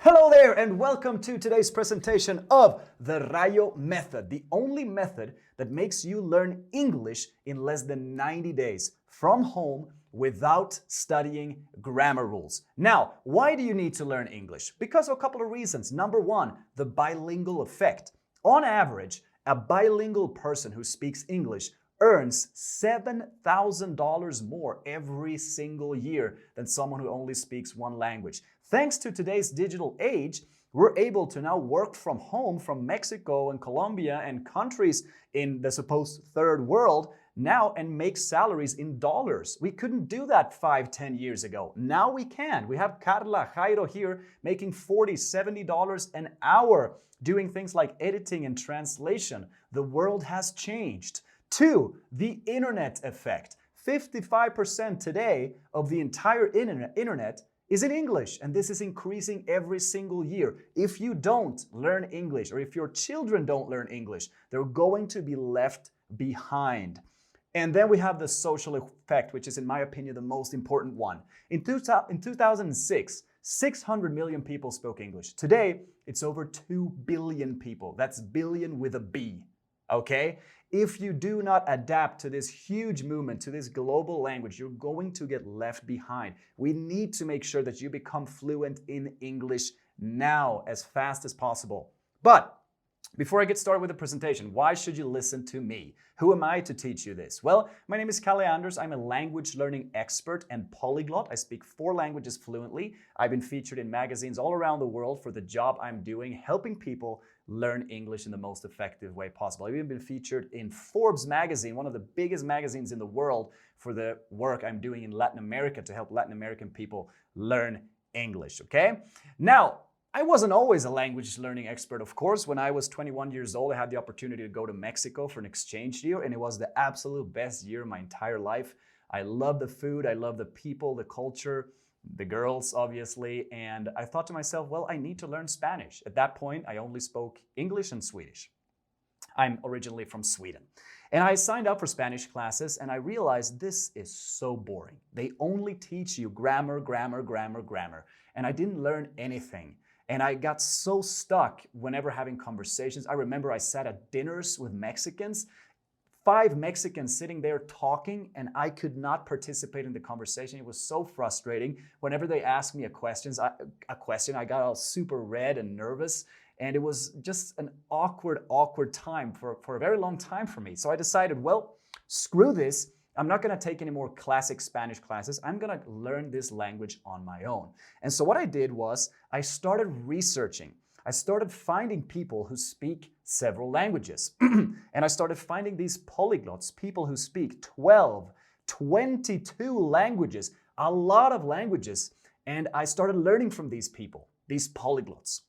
Hello there and welcome to today's presentation of the Rayo method, the only method that makes you learn English in less than 90 days from home without studying grammar rules. Now, why do you need to learn English? Because of a couple of reasons. Number one, the bilingual effect. On average, a bilingual person who speaks English earns $7,000 more every single year than someone who only speaks one language. Thanks to today's digital age, we're able to now work from home from Mexico and Colombia and countries in the supposed third world now and make salaries in dollars. We couldn't do that 5-10 years ago. Now we can. We have Carla, Jairo here making $40, $70 an hour doing things like editing and translation. The world has changed. 2, the internet effect. 55% today of the entire internet is in English, and this is increasing every single year. If you don't learn English, or if your children don't learn English, they're going to be left behind. And then we have the social effect, which is, in my opinion, the most important one. In 2006, 600 million people spoke English. Today, it's over 2 billion people. That's billion with a B, okay? If you do not adapt to this huge movement, to this global language, you're going to get left behind. We need to make sure that you become fluent in English now as fast as possible. But before I get started with the presentation, why should you listen to me? Who am I to teach you this? Well, my name is Kale. I'm a language learning expert and polyglot. I speak 4 languages fluently. I've been featured in magazines all around the world for the job I'm doing, helping people learn English in the most effective way possible. I've even been featured in Forbes magazine, one of the biggest magazines in the world, for the work I'm doing in Latin America to help Latin American people learn English, okay? Now, I wasn't always a language learning expert, of course. When I was 21 years old, I had the opportunity to go to Mexico for an exchange year, and it was the absolute best year of my entire life. I love the food, I love the people, the culture, the girls, obviously, and I thought to myself, well, I need to learn Spanish. At that point, I only spoke English and Swedish. I'm originally from Sweden. And I signed up for Spanish classes, and I realized this is so boring. They only teach you grammar, grammar, grammar, grammar, and I didn't learn anything. And I got so stuck whenever having conversations. I remember I sat at dinners with Mexicans, 5 Mexicans sitting there talking, and I could not participate in the conversation. It was so frustrating. Whenever they asked me a question, I got all super red and nervous, and it was just an awkward time for a very long time for me. So I decided, well, screw this. I'm not going to take any more classic Spanish classes. I'm going to learn this language on my own. And so what I did was I started researching. I started finding people who speak several languages. And I started finding these polyglots, people who speak 12, 22 languages, a lot of languages. And I started learning from these people, these polyglots.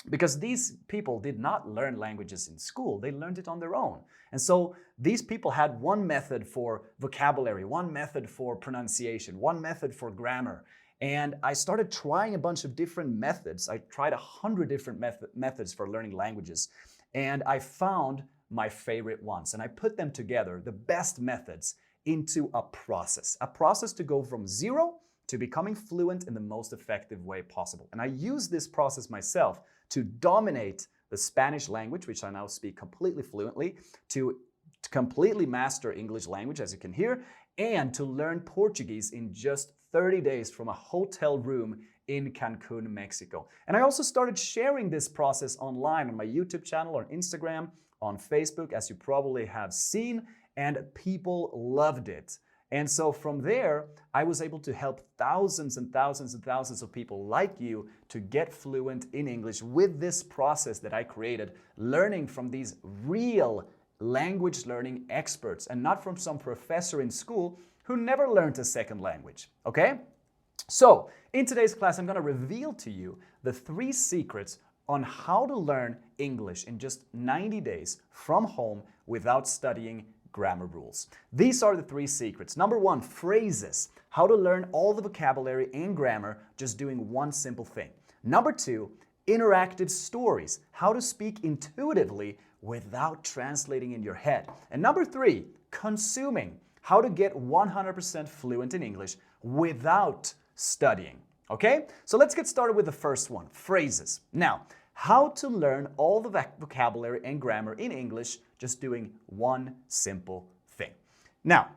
Because these people did not learn languages in school, they learned it on their own. And so these people had one method for vocabulary, one method for pronunciation, one method for grammar. And I started trying a bunch of different methods. I tried 100 different methods for learning languages. And I found my favorite ones. And I put them together, the best methods, into a process to go from 0 to becoming fluent in the most effective way possible. And I use this process myself to dominate the Spanish language, which I now speak completely fluently, to completely master English language, as you can hear, and to learn Portuguese in just 30 days from a hotel room in Cancun, Mexico. And I also started sharing this process online on my YouTube channel, on Instagram, on Facebook, as you probably have seen, and people loved it. And so from there, I was able to help thousands and thousands and thousands of people like you to get fluent in English with this process that I created, learning from these real language learning experts and not from some professor in school who never learned a second language, okay? So in today's class, I'm going to reveal to you the 3 secrets on how to learn English in just 90 days from home without studying grammar rules. These are the 3 secrets. Number 1, phrases. How to learn all the vocabulary and grammar just doing one simple thing. Number 2, interactive stories. How to speak intuitively without translating in your head. And number 3, consuming. How to get 100% fluent in English without studying. Okay, so let's get started with the first one, phrases. Now, how to learn all the vocabulary and grammar in English just doing one simple thing. Now,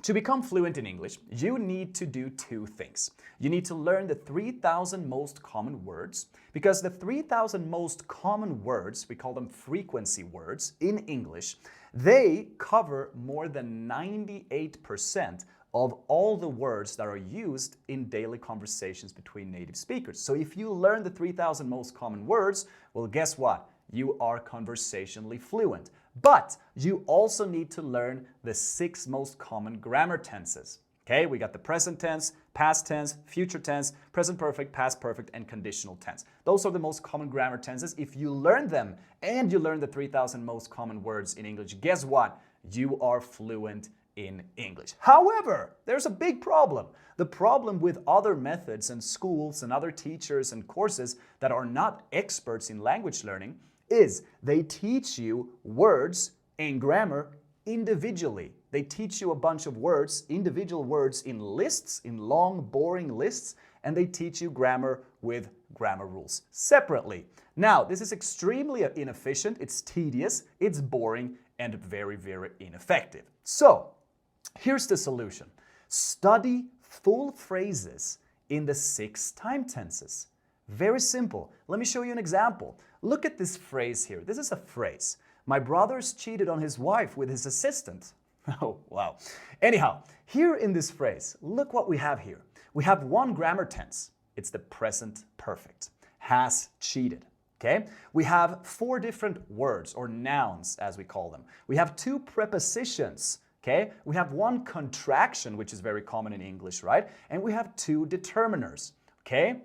to become fluent in English, you need to do two things. You need to learn the 3,000 most common words, because the 3,000 most common words, we call them frequency words in English, they cover more than 98% of all the words that are used in daily conversations between native speakers. So if you learn the 3,000 most common words, well, guess what? You are conversationally fluent. But you also need to learn the 6 most common grammar tenses. Okay, we got the present tense, past tense, future tense, present perfect, past perfect, and conditional tense. Those are the most common grammar tenses. If you learn them and you learn the 3,000 most common words in English, guess what? You are fluent in English. However, there's a big problem. The problem with other methods and schools and other teachers and courses that are not experts in language learning is they teach you words and grammar individually. They teach you a bunch of words, individual words in lists, in long, boring lists, and they teach you grammar with grammar rules separately. Now, this is extremely inefficient, it's tedious, it's boring, and very, very ineffective. So, here's the solution. Study full phrases in the 6 time tenses. Very simple. Let me show you an example. Look at this phrase here. This is a phrase. My brother's cheated on his wife with his assistant. Oh, wow. Anyhow, here in this phrase, look what we have here. We have one grammar tense. It's the present perfect. Has cheated. Okay? We have 4 different words, or nouns as we call them. We have 2 prepositions. Okay? We have 1 contraction, which is very common in English, right? And we have 2 determiners. Okay?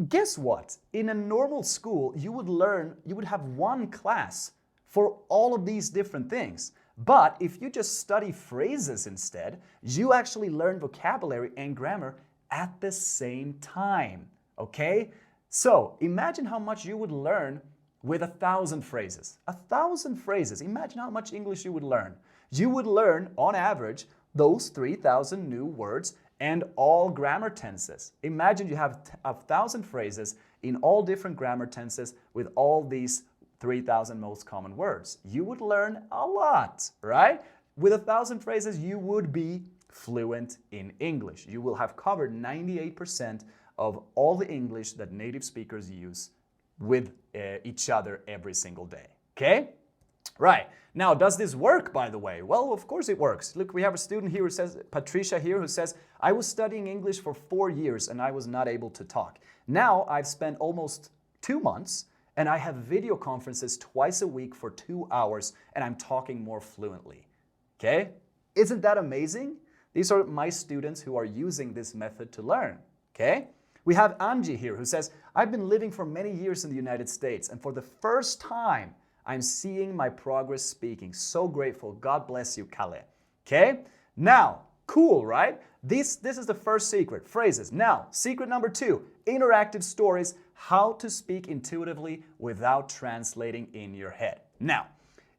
Guess what? In a normal school, you would have 1 class for all of these different things. But if you just study phrases instead, you actually learn vocabulary and grammar at the same time. Okay? So imagine how much you would learn with 1,000 phrases. 1,000 phrases. Imagine how much English you would learn. You would learn, on average, those 3,000 new words and all grammar tenses. Imagine you have 1,000 phrases in all different grammar tenses with all these 3,000 most common words. You would learn a lot, right? With 1,000 phrases, you would be fluent in English. You will have covered 98% of all the English that native speakers use with each other every single day. Okay? Right. Now, does this work, by the way? Well, of course it works. Look, we have a student here who says, Patricia here, who says, I was studying English for 4 years and I was not able to talk. Now, I've spent almost 2 months and I have video conferences twice a week for 2 hours and I'm talking more fluently. Okay? Isn't that amazing? These are my students who are using this method to learn. Okay? We have Angie here who says, I've been living for many years in the United States and for the first time, I'm seeing my progress speaking. So grateful. God bless you, Kale. Okay? Now, cool, right? This is the first secret, phrases. Now, secret number 2, interactive stories, how to speak intuitively without translating in your head. Now,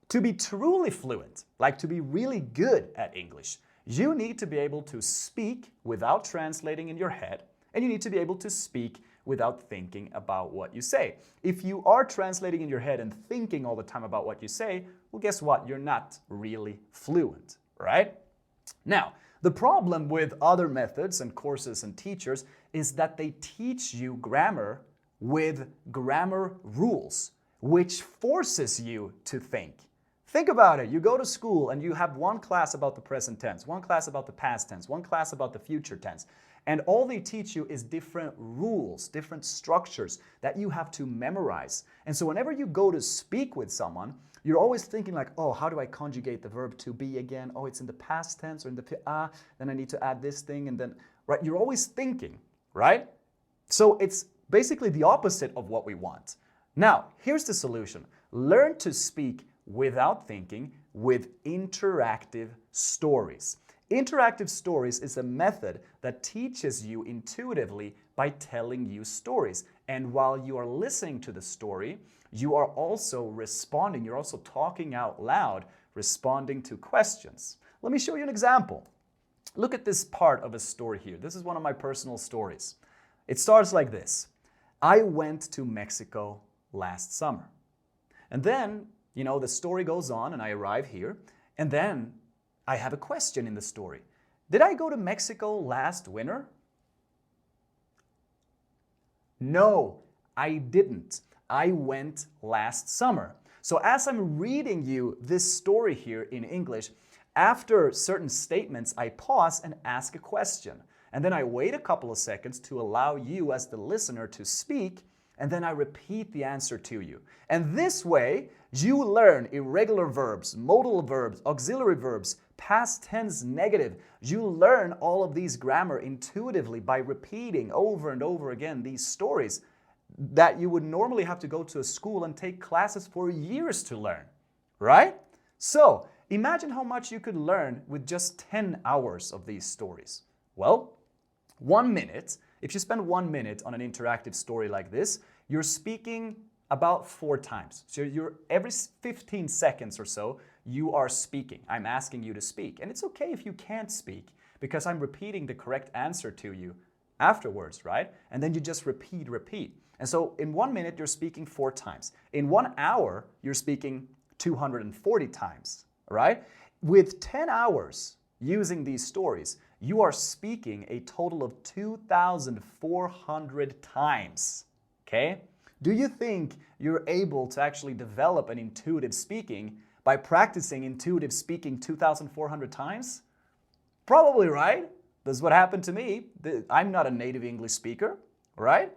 to be truly fluent, like to be really good at English, you need to be able to speak without translating in your head, and you need to be able to speak without thinking about what you say. If you are translating in your head and thinking all the time about what you say, well, guess what? You're not really fluent, right? Now, the problem with other methods and courses and teachers is that they teach you grammar with grammar rules, which forces you to think. Think about it. You go to school and you have 1 class about the present tense, 1 class about the past tense, 1 class about the future tense. And all they teach you is different rules, different structures that you have to memorize. And so whenever you go to speak with someone, you're always thinking like, oh, how do I conjugate the verb to be again? Oh, it's in the past tense or in the then I need to add this thing and then, right? You're always thinking, right? So it's basically the opposite of what we want. Now, here's the solution. Learn to speak without thinking with interactive stories. Interactive stories is a method that teaches you intuitively by telling you stories. And while you are listening to the story, you are also responding. You're also talking out loud, responding to questions. Let me show you an example. Look at this part of a story here. This is one of my personal stories. It starts like this. I went to Mexico last summer. And then, the story goes on and I arrive here. And then I have a question in the story. Did I go to Mexico last winter? No, I didn't. I went last summer. So as I'm reading you this story here in English, after certain statements, I pause and ask a question. And then I wait a couple of seconds to allow you as the listener to speak, and then I repeat the answer to you. And this way, you learn irregular verbs, modal verbs, auxiliary verbs, past tense, negative. You learn all of these grammar intuitively by repeating over and over again these stories that you would normally have to go to a school and take classes for years to learn, right? So imagine how much you could learn with just 10 hours of these stories. Well, 1 minute, if you spend 1 minute on an interactive story like this, you're speaking about 4 times. So every 15 seconds or so, you are speaking. I'm asking you to speak. And it's okay if you can't speak because I'm repeating the correct answer to you afterwards, right? And then you just repeat. And so in 1 minute, you're speaking 4 times. In 1 hour, you're speaking 240 times, right? With 10 hours using these stories, you are speaking a total of 2,400 times, okay? Do you think you're able to actually develop an intuitive speaking by practicing intuitive speaking 2,400 times? Probably, right? That's what happened to me. I'm not a native English speaker, right?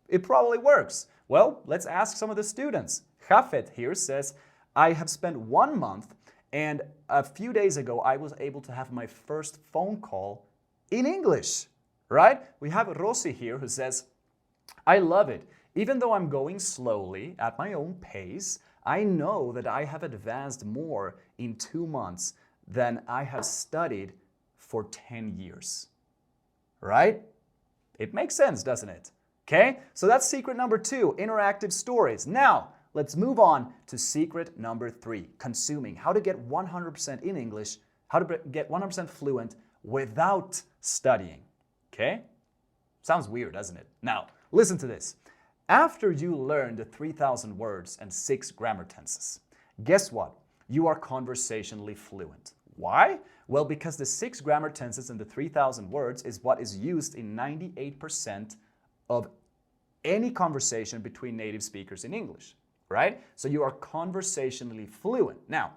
It probably works. Well, let's ask some of the students. Jafet here says, I have spent 1 month and a few days ago I was able to have my first phone call in English, right? We have Rosie here who says, I love it. Even though I'm going slowly at my own pace, I know that I have advanced more in 2 months than I have studied for 10 years, right? It makes sense, doesn't it? Okay, so that's secret number 2, interactive stories. Now, let's move on to secret number 3, consuming. How to get 100% in English, how to get 100% fluent without studying. Okay? Sounds weird, doesn't it? Now, listen to this. After you learn the 3,000 words and 6 grammar tenses, guess what? You are conversationally fluent. Why? Well, because the 6 grammar tenses and the 3,000 words is what is used in 98% of any conversation between native speakers in English, right? So you are conversationally fluent. Now,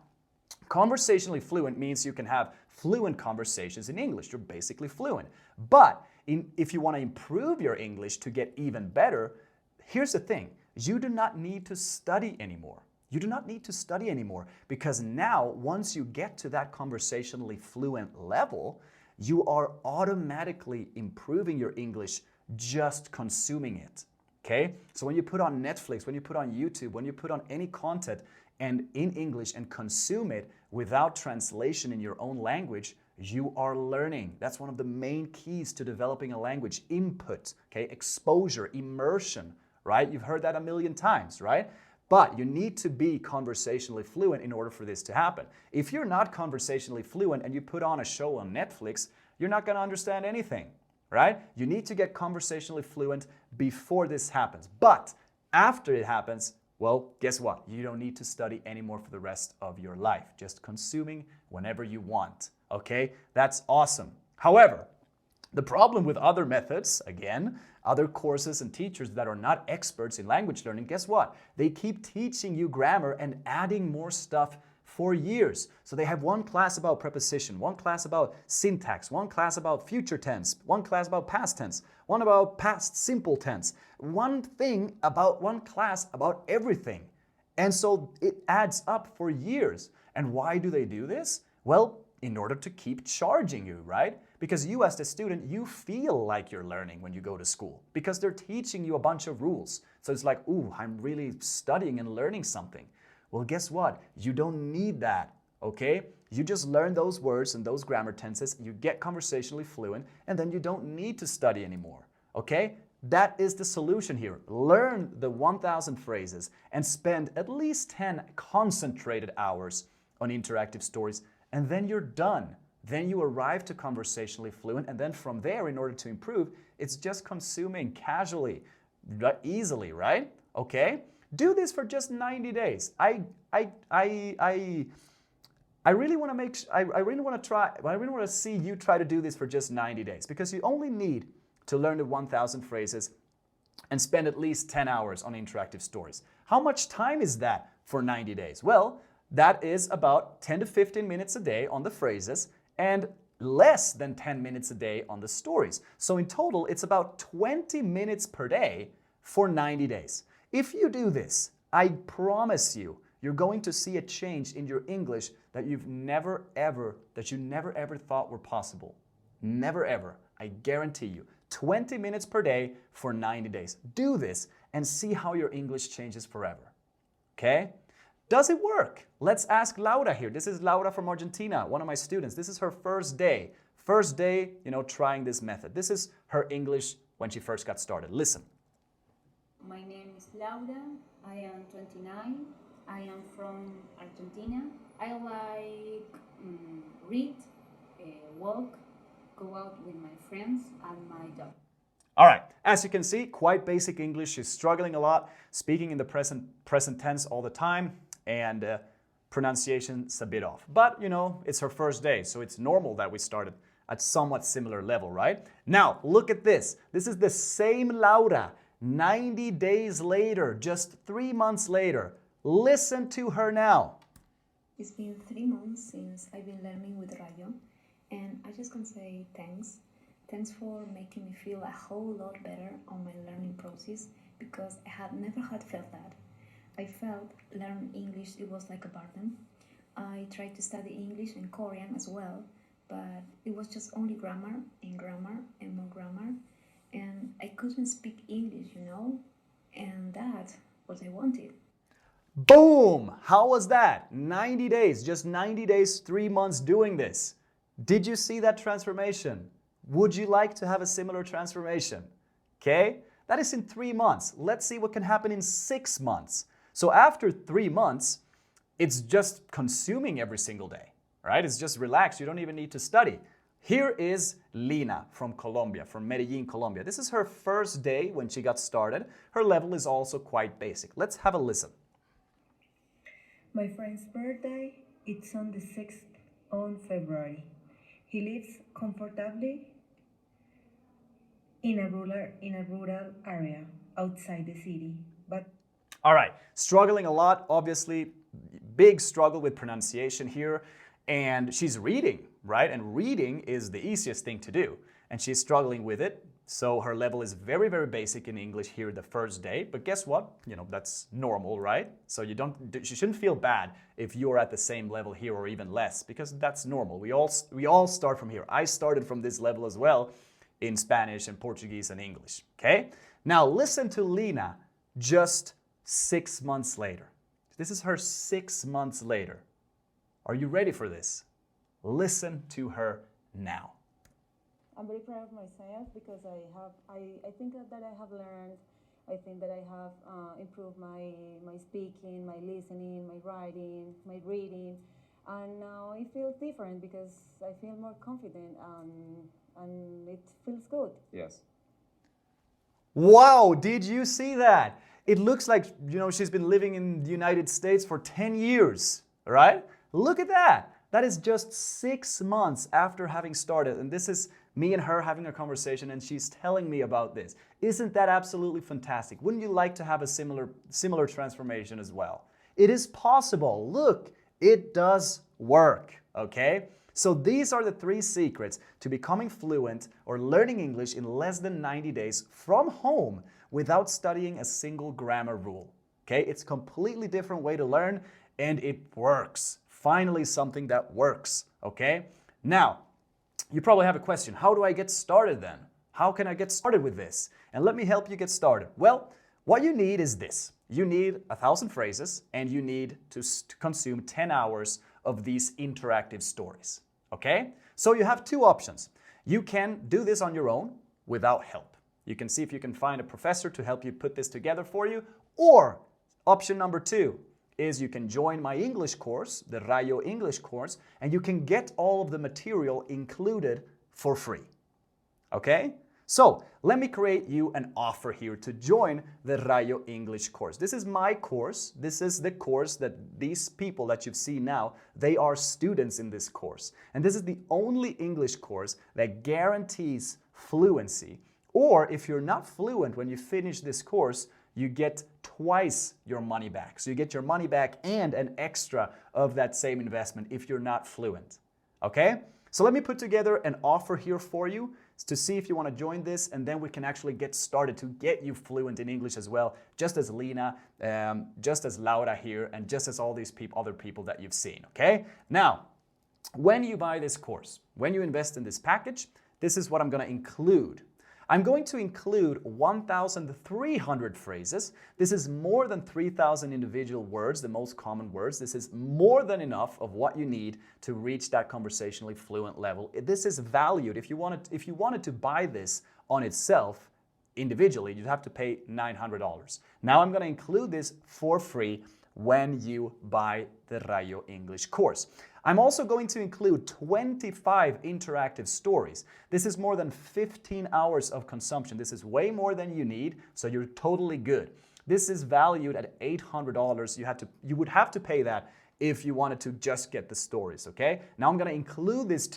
conversationally fluent means you can have fluent conversations in English. You're basically fluent. But if you want to improve your English to get even better, here's the thing. You do not need to study anymore. You do not need to study anymore because now, once you get to that conversationally fluent level, you are automatically improving your English just consuming it, okay? So when you put on Netflix, when you put on YouTube, when you put on any content and in English and consume it without translation in your own language, you are learning. That's one of the main keys to developing a language. Input, okay? Exposure, immersion, right? You've heard that a million times, right? But you need to be conversationally fluent in order for this to happen. If you're not conversationally fluent and you put on a show on Netflix, you're not going to understand anything, right? You need to get conversationally fluent before this happens. But after it happens, well, guess what? You don't need to study anymore for the rest of your life. Just consuming whenever you want, okay? That's awesome. However, the problem with other methods, again, other courses and teachers that are not experts in language learning, guess what? They keep teaching you grammar and adding more stuff for years. So they have one class about preposition, one class about syntax, one class about future tense, one class about past tense, one about past simple tense, one class about everything. And so it adds up for years. And why do they do this? Well, in order to keep charging you, right? Because you as the student, you feel like you're learning when you go to school because they're teaching you a bunch of rules. So it's like, ooh, I'm really studying and learning something. Well, guess what? You don't need that, okay? You just learn those words and those grammar tenses, you get conversationally fluent, and then you don't need to study anymore, okay? That is the solution here. Learn the 1,000 phrases and spend at least 10 concentrated hours on interactive stories, and then you're done. Then you arrive to conversationally fluent, and then from there, in order to improve, It's just consuming casually, easily, right? Okay? Do this for just 90 days. I really want to see you try to do this for just 90 days because you only need to learn the 1,000 phrases and spend at least 10 hours on interactive stories. How much time is that for 90 days? Well, that is about 10 to 15 minutes a day on the phrases and less than 10 minutes a day on the stories. So in total, it's about 20 minutes per day for 90 days. If you do this, I promise you, you're going to see a change in your English that you never ever thought were possible. Never ever. I guarantee you. 20 minutes per day for 90 days. Do this and see how your English changes forever. Okay? Does it work? Let's ask Laura here. This is Laura from Argentina, one of my students. This is her first day. First day, trying this method. This is her English when she first got started. Listen. My name is Laura. I am 29. I am from Argentina. I like read, walk, go out with my friends and my dog. All right, as you can see, quite basic English. She's struggling a lot, speaking in the present tense all the time, and pronunciation's a bit off. But, it's her first day, so it's normal that we started at somewhat similar level, right? Now, look at this. This is the same Laura, 90 days later, just 3 months later. Listen to her now. It's been 3 months since I've been learning with Rayo, and I just can say thanks. Thanks for making me feel a whole lot better on my learning process because I had never felt that. I felt learning English, it was like a burden. I tried to study English and Korean as well, but it was just only grammar and more grammar. And I couldn't speak English, and that's what I wanted. Boom! How was that? 90 days, just 90 days, 3 months doing this. Did you see that transformation? Would you like to have a similar transformation? Okay? That is in 3 months. Let's see what can happen in 6 months. So after 3 months, it's just consuming every single day, right? It's just relaxed. You don't even need to study. Here is Lina from Colombia, from Medellin, Colombia. This is her first day when she got started. Her level is also quite basic. Let's have a listen. My friend's birthday, it's on the 6th of February. He lives comfortably in a rural area outside the city, but... All right, struggling a lot, obviously, big struggle with pronunciation here, and she's reading, right? And reading is the easiest thing to do, and she's struggling with it. So her level is very, very basic in English here the first day, but guess what? That's normal, right? So you shouldn't feel bad if you're at the same level here or even less, because that's normal. We all start from here. I started from this level as well in Spanish and Portuguese and English, okay? Now listen to Lina just 6 months later. This is her 6 months later. Are you ready for this? Listen to her now. I'm very proud of myself because I think that I have learned, I think that I have improved my speaking, my listening, my writing, my reading, and now it feels different because I feel more confident and it feels good. Yes. Wow, did you see that? It looks like, she's been living in the United States for 10 years, right? Look at that. That is just 6 months after having started, and this is me and her having a conversation, and she's telling me about this. Isn't that absolutely fantastic? Wouldn't you like to have a similar transformation as well? It is possible. Look, it does work, okay? So these are the 3 secrets to becoming fluent or learning English in less than 90 days from home without studying a single grammar rule, okay? It's a completely different way to learn, and it works. Finally, something that works, okay? Now, you probably have a question. How do I get started then? How can I get started with this? And let me help you get started. Well, what you need is this. You need 1,000 phrases, and you need to consume 10 hours of these interactive stories, okay? So you have 2 options. You can do this on your own without help. You can see if you can find a professor to help you put this together for you, or option number 2 is you can join my English course, the Rayo English course, and you can get all of the material included for free. Okay? So let me create you an offer here to join the Rayo English course. This is my course. This is the course that these people that you've seen now, they are students in this course. And this is the only English course that guarantees fluency. Or if you're not fluent when you finish this course, you get twice your money back. So you get your money back and an extra of that same investment if you're not fluent. Okay? So let me put together an offer here for you to see if you want to join this, and then we can actually get started to get you fluent in English as well, just as Lena, just as Laura here, and just as all these other people that you've seen, okay? Now, when you buy this course, when you invest in this package, this is what I'm going to include. I'm going to include 1,300 phrases. This is more than 3,000 individual words, the most common words. This is more than enough of what you need to reach that conversationally fluent level. This is valued. If you wanted to buy this on itself, individually, you'd have to pay $900. Now I'm going to include this for free when you buy the Rayo English course. I'm also going to include 25 interactive stories. This is more than 15 hours of consumption. This is way more than you need, so you're totally good. This is valued at $800. You would have to pay that if you wanted to just get the stories, okay? Now I'm going to include this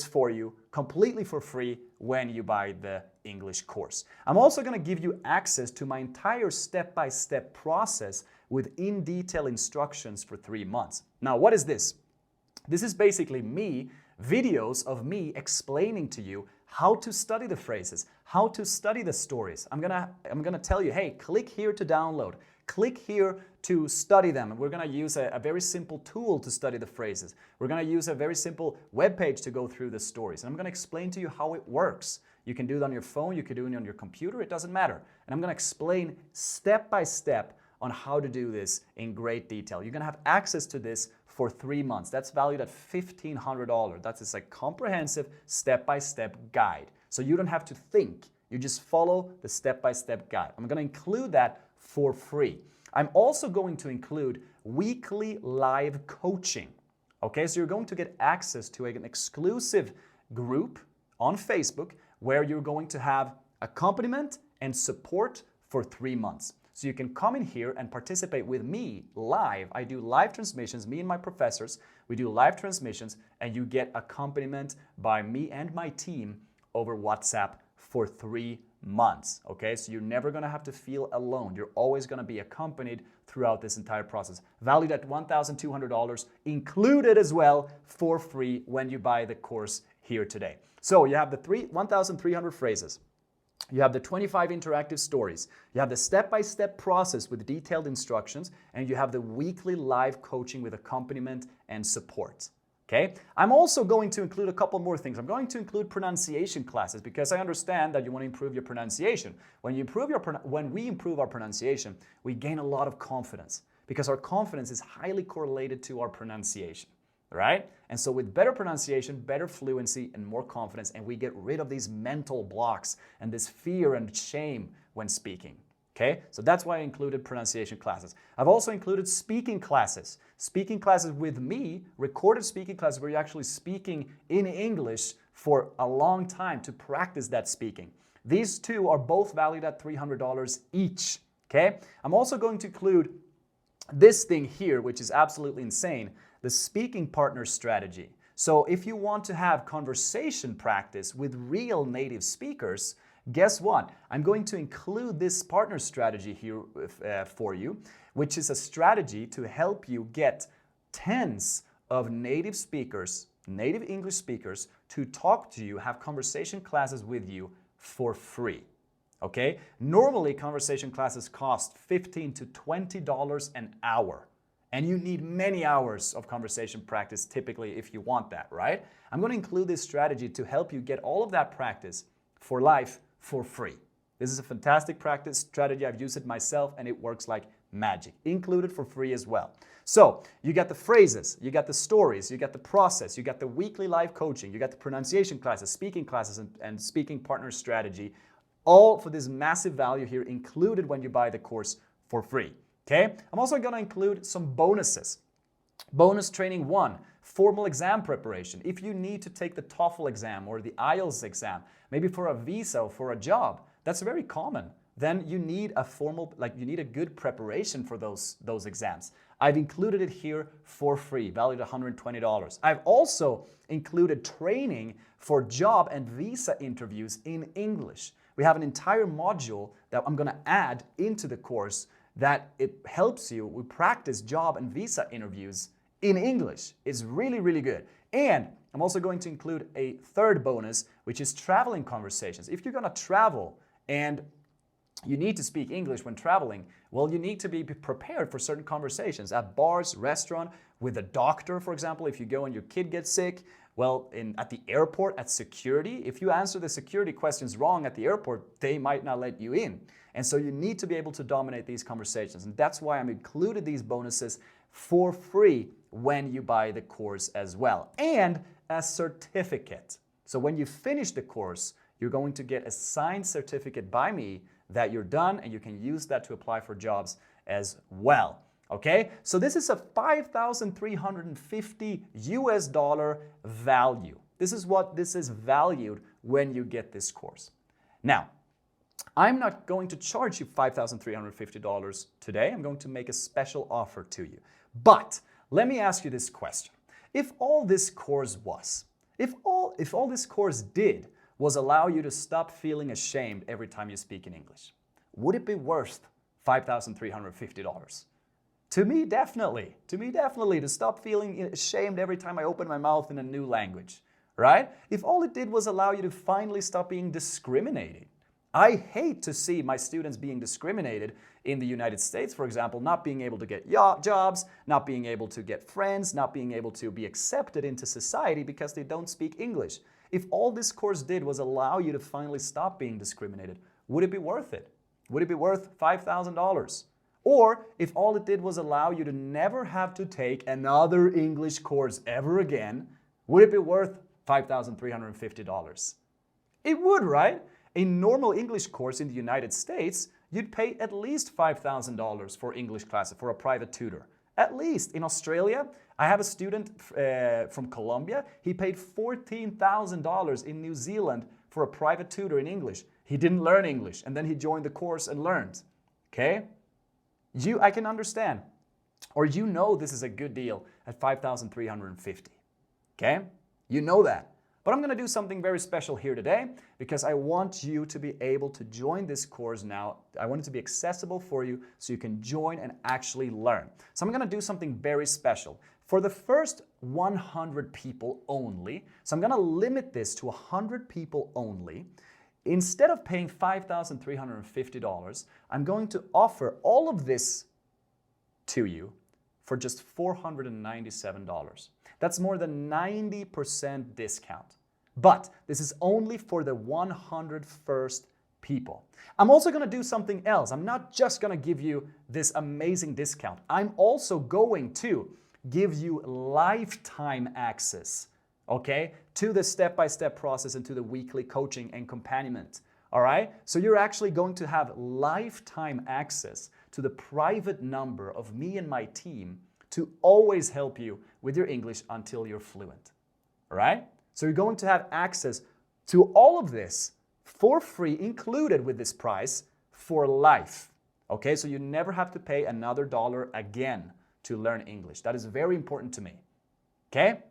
for you completely for free when you buy the English course. I'm also going to give you access to my entire step-by-step process with in-detail instructions for 3 months. Now, what is this? This is basically videos of me explaining to you how to study the phrases, how to study the stories. I'm gonna tell you, hey, click here to download, click here to study them. We're gonna use a very simple tool to study the phrases. We're gonna use a very simple web page to go through the stories. And I'm gonna explain to you how it works. You can do it on your phone, you can do it on your computer, it doesn't matter. And I'm gonna explain step by step on how to do this in great detail. You're gonna have access to this for 3 months. That's valued at $1,500. That's a comprehensive step-by-step guide. So you don't have to think, you just follow the step-by-step guide. I'm gonna include that for free. I'm also going to include weekly live coaching. Okay, so you're going to get access to an exclusive group on Facebook where you're going to have accompaniment and support for 3 months. So you can come in here and participate with me live. I do live transmissions, me and my professors. We do live transmissions, and you get accompaniment by me and my team over WhatsApp for 3 months. Okay, so you're never gonna have to feel alone. You're always gonna be accompanied throughout this entire process. Valued at $1,200, included as well for free when you buy the course here today. So you have the 1,300 phrases. You have the 25 interactive stories. You have the step-by-step process with detailed instructions, and you have the weekly live coaching with accompaniment and support. Okay? I'm also going to include a couple more things. I'm going to include pronunciation classes because I understand that you want to improve your pronunciation. When we improve our pronunciation, we gain a lot of confidence because our confidence is highly correlated to our pronunciation. Right? And so with better pronunciation, better fluency, and more confidence, and we get rid of these mental blocks and this fear and shame when speaking. Okay? So that's why I included pronunciation classes. I've also included speaking classes. Speaking classes with me, recorded speaking classes where you're actually speaking in English for a long time to practice that speaking. These two are both valued at $300 each. Okay? I'm also going to include this thing here, which is absolutely insane, the speaking partner strategy. So if you want to have conversation practice with real native speakers, guess what? I'm going to include this partner strategy here for you, which is a strategy to help you get tens of native speakers, native English speakers, to talk to you, have conversation classes with you for free. Okay? Normally, conversation classes cost $15 to $20 an hour. And you need many hours of conversation practice typically if you want that, right? I'm going to include this strategy to help you get all of that practice for life for free. This is a fantastic practice strategy. I've used it myself and it works like magic. Included for free as well. So you got the phrases, you got the stories, you got the process, you got the weekly live coaching, you got the pronunciation classes, and speaking partner strategy, all for this massive value here included when you buy the course for free. Okay, I'm also going to include some bonuses. Bonus training 1, formal exam preparation. If you need to take the TOEFL exam or the IELTS exam, maybe for a visa or for a job. That's very common. Then you need a formal, you need a good preparation for those exams. I've included it here for free, valued at $120. I've also included training for job and visa interviews in English. We have an entire module that I'm gonna add into the course that it helps you with practice job and visa interviews in English. It's really, really good. And I'm also going to include a third bonus, which is traveling conversations. If you're gonna travel and you need to speak English when traveling, well, you need to be prepared for certain conversations at bars, restaurant, with a doctor, for example, if you go and your kid gets sick. Well, at the airport, at security, if you answer the security questions wrong at the airport, they might not let you in. And so you need to be able to dominate these conversations. And that's why I'm included these bonuses for free when you buy the course as well. And a certificate. So when you finish the course, you're going to get a signed certificate by me that you're done, and you can use that to apply for jobs as well. Okay, so this is a $5,350 US value. This is what this is valued when you get this course. Now, I'm not going to charge you $5,350 today. I'm going to make a special offer to you. But let me ask you this question. If all this course did was allow you to stop feeling ashamed every time you speak in English, would it be worth $5,350? To me, definitely. To me, definitely, to stop feeling ashamed every time I open my mouth in a new language, right? If all it did was allow you to finally stop being discriminated. I hate to see my students being discriminated in the United States, for example, not being able to get jobs, not being able to get friends, not being able to be accepted into society because they don't speak English. If all this course did was allow you to finally stop being discriminated, would it be worth it? Would it be worth $5,000? Or if all it did was allow you to never have to take another English course ever again, would it be worth $5,350? It would, right? A normal English course in the United States, you'd pay at least $5,000 for English classes, for a private tutor. At least. In Australia, I have a student from Colombia. He paid $14,000 in New Zealand for a private tutor in English. He didn't learn English, and then he joined the course and learned. Okay? I can understand. Or you know this is a good deal at $5,350. Okay? You know that. But I'm going to do something very special here today because I want you to be able to join this course now. I want it to be accessible for you so you can join and actually learn. So I'm going to do something very special. For the first 100 people only, so I'm going to limit this to 100 people only. Instead of paying $5,350, I'm going to offer all of this to you for just $497. That's more than 90% discount. But this is only for the 100 first people. I'm also going to do something else. I'm not just going to give you this amazing discount. I'm also going to give you lifetime access, okay, to the step-by-step process and to the weekly coaching and companionment. All right? So you're actually going to have lifetime access to the private number of me and my team to always help you with your English until you're fluent. All right? So you're going to have access to all of this for free, included with this price, for life. Okay? So you never have to pay another dollar again to learn English. That is very important to me. Okay?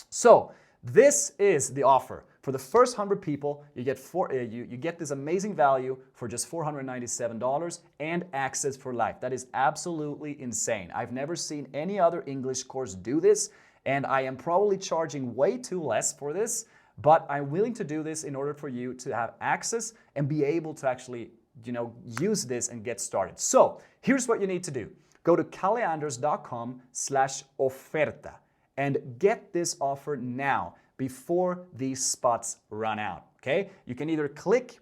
So this is the offer. For the first 100 people, you get this amazing value for just $497 and access for life. That is absolutely insane. I've never seen any other English course do this, and I am probably charging way too less for this, but I'm willing to do this in order for you to have access and be able to actually, use this and get started. So here's what you need to do. Go to kaleanders.com/oferta and get this offer now before these spots run out, okay? You can either click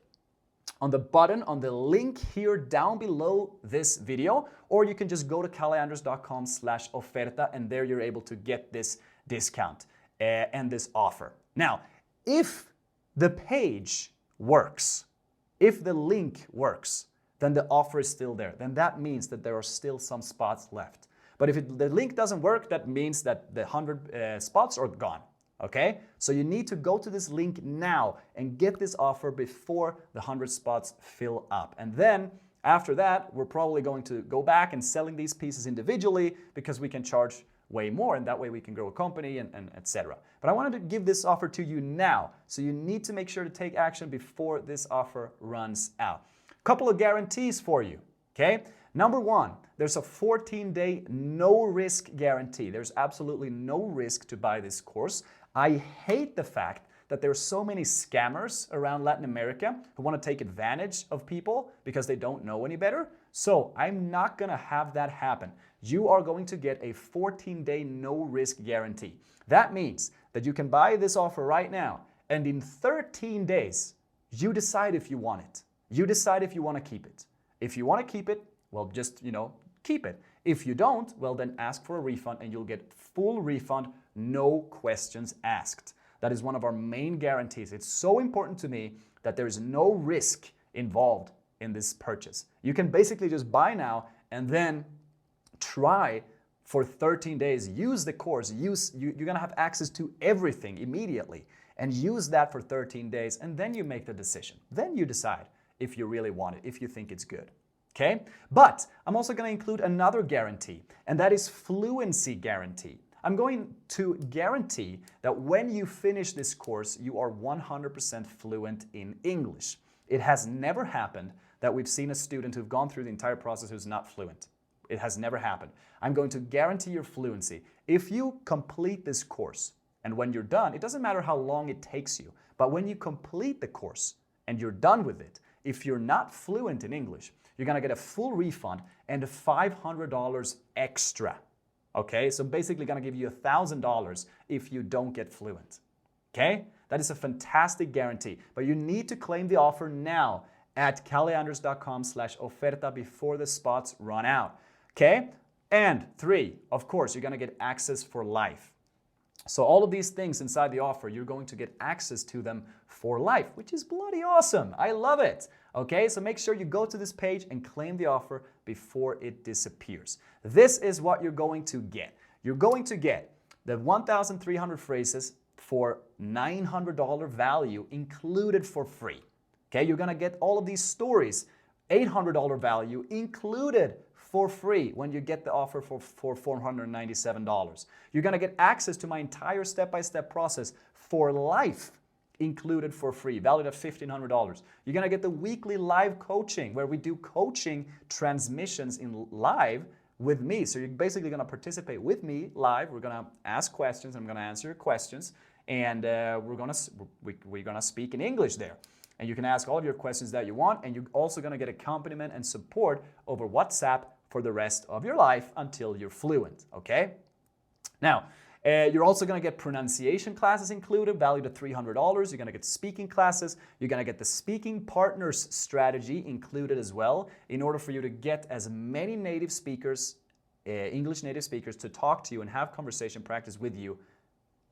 on the button, on the link here down below this video, or you can just go to kaleanders.com/oferta and there you're able to get this discount and this offer. Now, if the page works, if the link works, then the offer is still there. Then that means that there are still some spots left. But if the link doesn't work, that means that the 100 spots are gone. Okay? So you need to go to this link now and get this offer before the 100 spots fill up. And then after that, we're probably going to go back and selling these pieces individually because we can charge way more, and that way we can grow a company and etc. But I wanted to give this offer to you now, so you need to make sure to take action before this offer runs out. Couple of guarantees for you, okay? Number one, there's a 14-day no-risk guarantee. There's absolutely no risk to buy this course. I hate the fact that there's so many scammers around Latin America who want to take advantage of people because they don't know any better. So I'm not going to have that happen. You are going to get a 14-day no-risk guarantee. That means that you can buy this offer right now, and in 13 days, you decide if you want it. You decide if you want to keep it. If you want to keep it, well, just, keep it. If you don't, well, then ask for a refund, and you'll get full refund, no questions asked. That is one of our main guarantees. It's so important to me that there is no risk involved in this purchase. You can basically just buy now and then try for 13 days. Use the course. You're going to have access to everything immediately, and use that for 13 days, and then you make the decision. Then you decide if you really want it, if you think it's good. Okay? But I'm also going to include another guarantee, and that is fluency guarantee. I'm going to guarantee that when you finish this course, you are 100% fluent in English. It has never happened that we've seen a student who've gone through the entire process who's not fluent. It has never happened. I'm going to guarantee your fluency. If you complete this course, and when you're done, it doesn't matter how long it takes you, but when you complete the course and you're done with it, if you're not fluent in English, you're going to get a full refund and $500 extra. Okay, so basically going to give you $1,000 if you don't get fluent. Okay, that is a fantastic guarantee, but you need to claim the offer now at kaleanders.com/oferta before the spots run out. Okay, and 3, of course, you're going to get access for life. So all of these things inside the offer, you're going to get access to them for life, which is bloody awesome. I love it. Okay, so make sure you go to this page and claim the offer before it disappears. This is what you're going to get. You're going to get the 1,300 phrases for $900 value included for free. Okay, you're going to get all of these stories, $800 value included for free when you get the offer for $497. You're going to get access to my entire step-by-step process for life, included for free, valued at $1,500. You're going to get the weekly live coaching where we do coaching transmissions in live with me. So you're basically going to participate with me live. We're going to ask questions. I'm going to answer your questions, and we're going to speak in English there. And you can ask all of your questions that you want, and you're also going to get accompaniment and support over WhatsApp for the rest of your life until you're fluent, okay? Now, you're also going to get pronunciation classes included, valued at $300. You're going to get speaking classes. You're going to get the speaking partners strategy included as well, in order for you to get as many native speakers, English native speakers, to talk to you and have conversation practice with you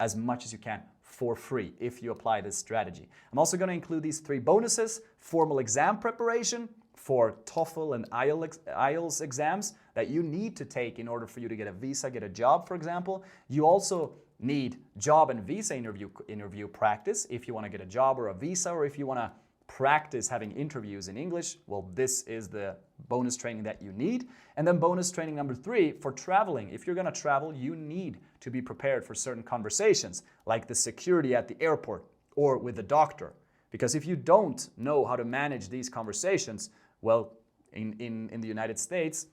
as much as you can for free if you apply this strategy. I'm also going to include these 3 bonuses: formal exam preparation for TOEFL and IELTS exams that you need to take in order for you to get a visa, get a job, for example. You also need job and visa interview practice if you want to get a job or a visa, or if you want to practice having interviews in English. Well, this is the bonus training that you need. And then bonus training number 3 for traveling. If you're going to travel, you need to be prepared for certain conversations, like the security at the airport or with the doctor. Because if you don't know how to manage these conversations, well, in the United States,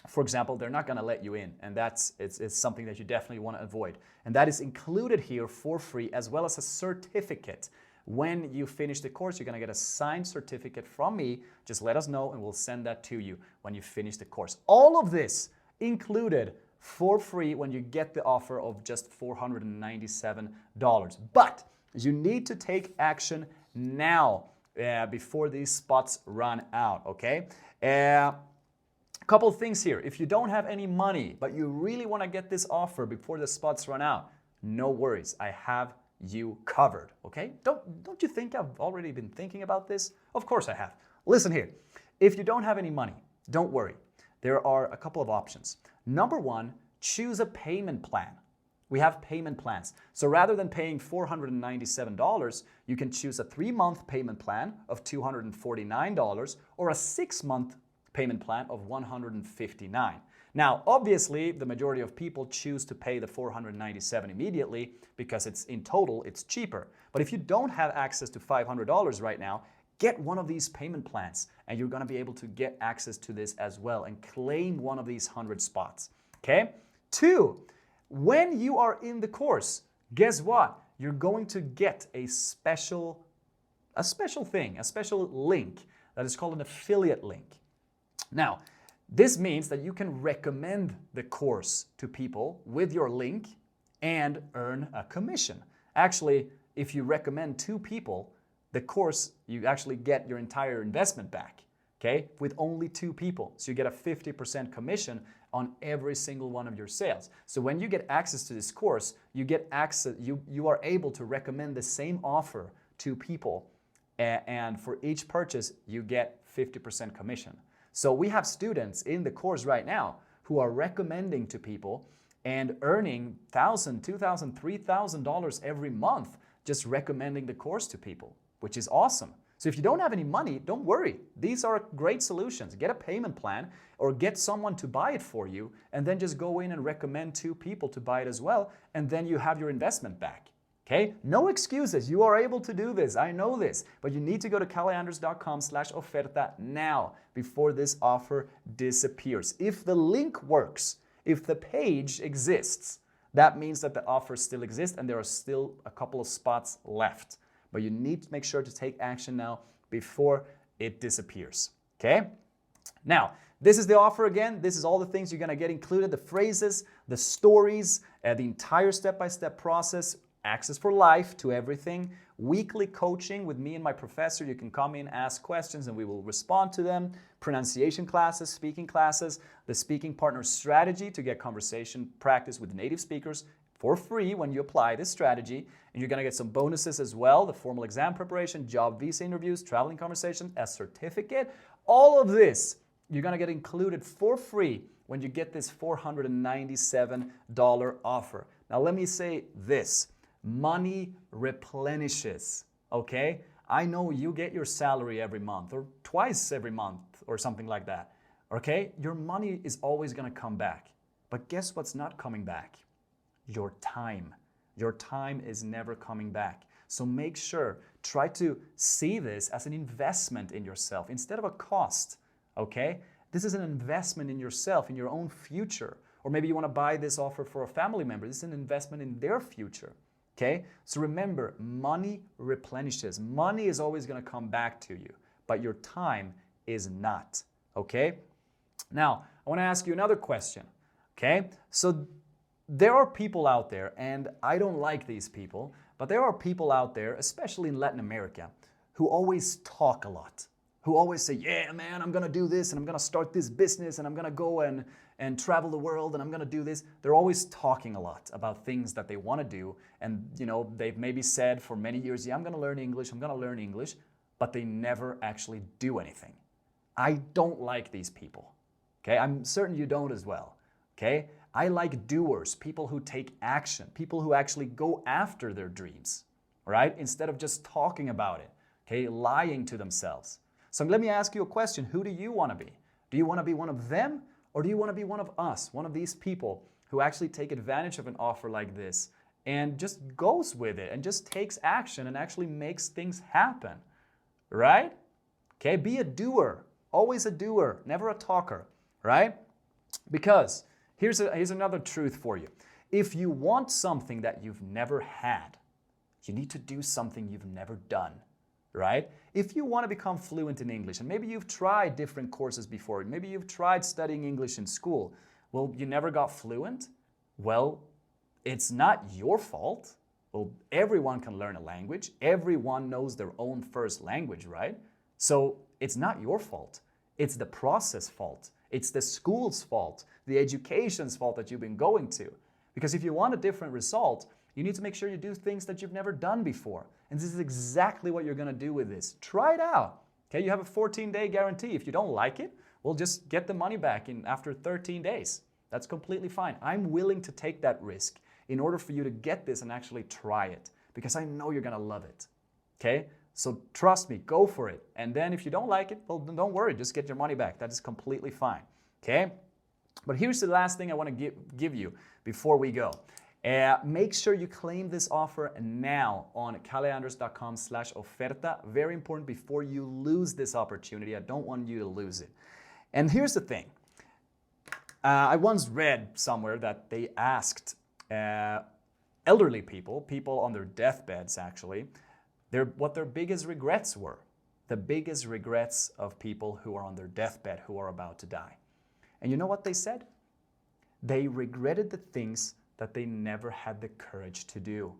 for example, they're not going to let you in, and it's something that you definitely want to avoid. And that is included here for free, as well as a certificate. When you finish the course, you're going to get a signed certificate from me. Just let us know, and we'll send that to you when you finish the course. All of this included for free when you get the offer of just $497. But you need to take action now before these spots run out, okay? A couple of things here. If you don't have any money, but you really want to get this offer before the spots run out, no worries. I have you covered, okay? Don't you think I've already been thinking about this? Of course I have. Listen here. If you don't have any money, don't worry. There are a couple of options. Number 1, choose a payment plan. we have payment plans. So rather than paying $497, you can choose a 3-month payment plan of $249 or a 6-month payment plan of $159. Now, obviously, the majority of people choose to pay the $497 immediately because in total, it's cheaper. But if you don't have access to $500 right now, get one of these payment plans and you're gonna be able to get access to this as well and claim one of these 100 spots, okay? 2, when you are in the course, guess what? You're going to get a special thing, a special link that is called an affiliate link. Now, this means that you can recommend the course to people with your link and earn a commission. Actually, if you recommend 2 people, the course, you actually get your entire investment back, okay? With only 2 people. So you get a 50% commission on every single one of your sales. So when you get access to this course, you get access, you are able to recommend the same offer to people, and for each purchase, you get 50% commission. So we have students in the course right now who are recommending to people and earning $1,000, $2,000, $3,000 every month just recommending the course to people, which is awesome. So if you don't have any money, don't worry. These are great solutions. Get a payment plan or get someone to buy it for you and then just go in and recommend 2 people to buy it as well, and then you have your investment back. Okay? No excuses. You are able to do this. I know this. But you need to go to kaleanders.com/oferta now before this offer disappears. If the link works, if the page exists, that means that the offer still exists and there are still a couple of spots left. But you need to make sure to take action now before it disappears. Okay? Now, this is the offer again. This is all the things you're going to get included, the phrases, the stories, the entire step-by-step process, access for life to everything, weekly coaching with me and my professor. You can come in, ask questions, and we will respond to them. Pronunciation classes, speaking classes, the speaking partner strategy to get conversation practice with native speakers for free when you apply this strategy. And you're going to get some bonuses as well, the formal exam preparation, job visa interviews, traveling conversations, a certificate. All of this you're going to get included for free when you get this $497 offer. Now let me say this. Money replenishes, okay? I know you get your salary every month or twice every month or something like that, okay? Your money is always gonna come back. But guess what's not coming back? Your time. Your time is never coming back. So make sure, try to see this as an investment in yourself instead of a cost, okay? This is an investment in yourself, in your own future. Or maybe you wanna buy this offer for a family member. This is an investment in their future. Okay, so remember, money replenishes. Money is always going to come back to you, but your time is not. Okay, now I want to ask you another question. Okay, so there are people out there, and I don't like these people, but there are people out there, especially in Latin America, who always talk a lot, who always say, yeah, man, I'm going to do this, and I'm going to start this business, and I'm going to go and travel the world, and I'm going to do this. They're always talking a lot about things that they want to do. And, you know, they've maybe said for many years, yeah, I'm going to learn English, I'm going to learn English, but they never actually do anything. I don't like these people. Okay, I'm certain you don't as well. Okay, I like doers, people who take action, people who actually go after their dreams, right? Instead of just talking about it, okay, lying to themselves. So let me ask you a question. Who do you want to be? Do you want to be one of them? Or do you want to be one of us, one of these people who actually take advantage of an offer like this and just goes with it and just takes action and actually makes things happen, right? Okay, be a doer, always a doer, never a talker, right? Because here's another truth for you. If you want something that you've never had, you need to do something you've never done. Right? If you want to become fluent in English, and maybe you've tried different courses before, maybe you've tried studying English in school, well, you never got fluent? Well, it's not your fault. Well, everyone can learn a language. Everyone knows their own first language, right? So it's not your fault. It's the process fault. It's the school's fault, the education's fault that you've been going to. Because if you want a different result, you need to make sure you do things that you've never done before. And this is exactly what you're going to do with this. Try it out. Okay, you have a 14-day guarantee. If you don't like it, well, just get the money back after 13 days. That's completely fine. I'm willing to take that risk in order for you to get this and actually try it, because I know you're gonna love it, okay? So trust me, go for it. And then if you don't like it, well, then don't worry, just get your money back. That is completely fine, okay? But here's the last thing I want to give you before we go. Make sure you claim this offer now on kaleandres.com/oferta. Very important before you lose this opportunity. I don't want you to lose it. And here's the thing. I once read somewhere that they asked elderly people on their deathbeds actually, what their biggest regrets were. The biggest regrets of people who are on their deathbed, who are about to die. And you know what they said? They regretted the things that they never had the courage to do.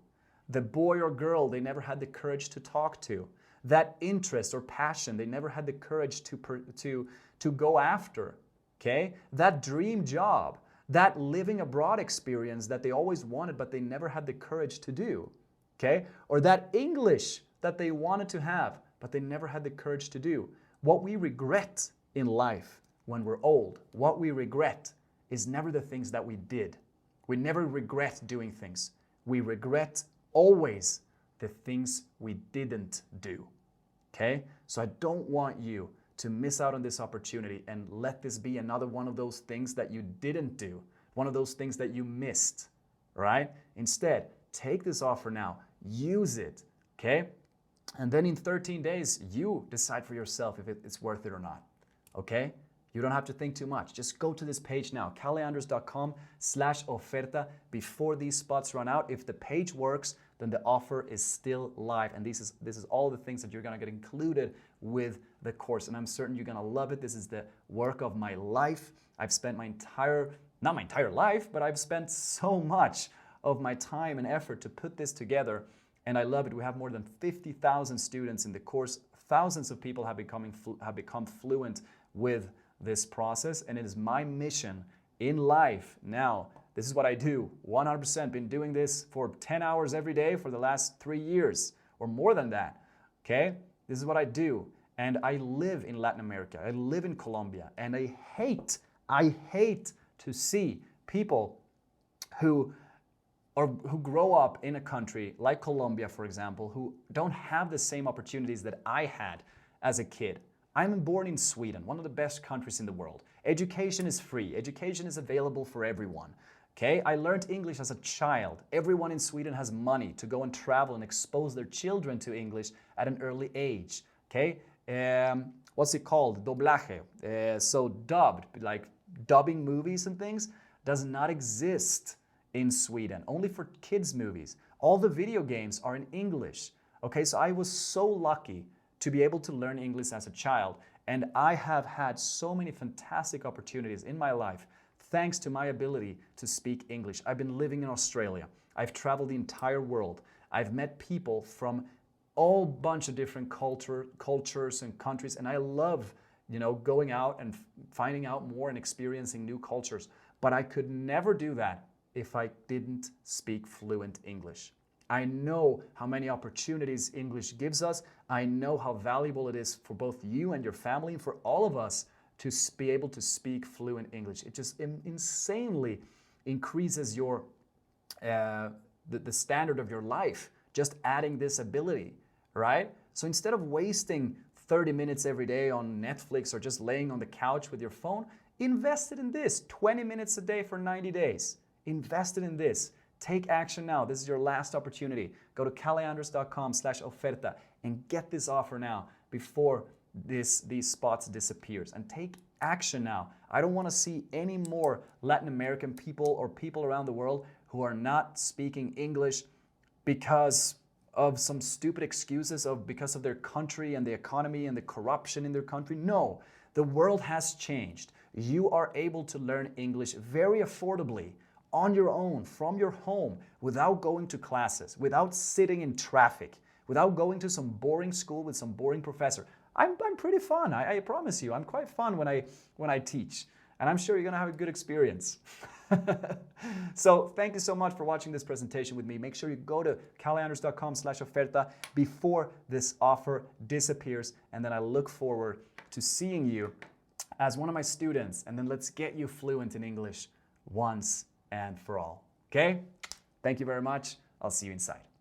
The boy or girl they never had the courage to talk to. That interest or passion they never had the courage to go after. Okay? That dream job, that living abroad experience that they always wanted but they never had the courage to do. Okay? Or that English that they wanted to have but they never had the courage to do. What we regret in life when we're old, what we regret is never the things that we did. We never regret doing things. We regret always the things we didn't do. Okay? So I don't want you to miss out on this opportunity and let this be another one of those things that you didn't do, one of those things that you missed, right? Instead, take this offer now, use it, okay? And then in 13 days, you decide for yourself if it's worth it or not, okay? You don't have to think too much. Just go to this page now, kaleandres.com/oferta before these spots run out. If the page works, then the offer is still live. And this is all the things that you're gonna get included with the course. And I'm certain you're gonna love it. This is the work of my life. I've spent not my entire life, but I've spent so much of my time and effort to put this together. And I love it. We have more than 50,000 students in the course. Thousands of people have become fluent with this process, and it is my mission in life now. This is what I do, 100%. Been doing this for 10 hours every day for the last 3 years, or more than that, okay? This is what I do, and I live in Latin America. I live in Colombia, and I hate to see people who grow up in a country like Colombia, for example, who don't have the same opportunities that I had as a kid. I'm born in Sweden, one of the best countries in the world. Education is free. Education is available for everyone. Okay? I learned English as a child. Everyone in Sweden has money to go and travel and expose their children to English at an early age. Okay? What's it called? Doblaje. So dubbed, like dubbing movies and things, does not exist in Sweden. Only for kids' movies. All the video games are in English. Okay? So I was so lucky to be able to learn English as a child. And I have had so many fantastic opportunities in my life thanks to my ability to speak English. I've been living in Australia. I've traveled the entire world. I've met people from all bunch of different cultures and countries, and I love, going out and finding out more and experiencing new cultures. But I could never do that if I didn't speak fluent English. I know how many opportunities English gives us. I know how valuable it is for both you and your family and for all of us to be able to speak fluent English. It just insanely increases your the standard of your life, just adding this ability, right? So instead of wasting 30 minutes every day on Netflix or just laying on the couch with your phone, invest it in this, 20 minutes a day for 90 days. Invest it in this. Take action now. This is your last opportunity. Go to kaleandres.com/oferta and get this offer now before these spots disappears. And take action now. I don't want to see any more Latin American people or people around the world who are not speaking English because of some stupid excuses because of their country and the economy and the corruption in their country. No, the world has changed. You are able to learn English very affordably on your own, from your home, without going to classes, without sitting in traffic, without going to some boring school with some boring professor. I'm pretty fun, I promise you. I'm quite fun when I teach, and I'm sure you're gonna have a good experience. So thank you so much for watching this presentation with me. Make sure you go to kaleandres.com/oferta before this offer disappears, and then I look forward to seeing you as one of my students, and then let's get you fluent in English once and for all. Okay? Thank you very much. I'll see you inside.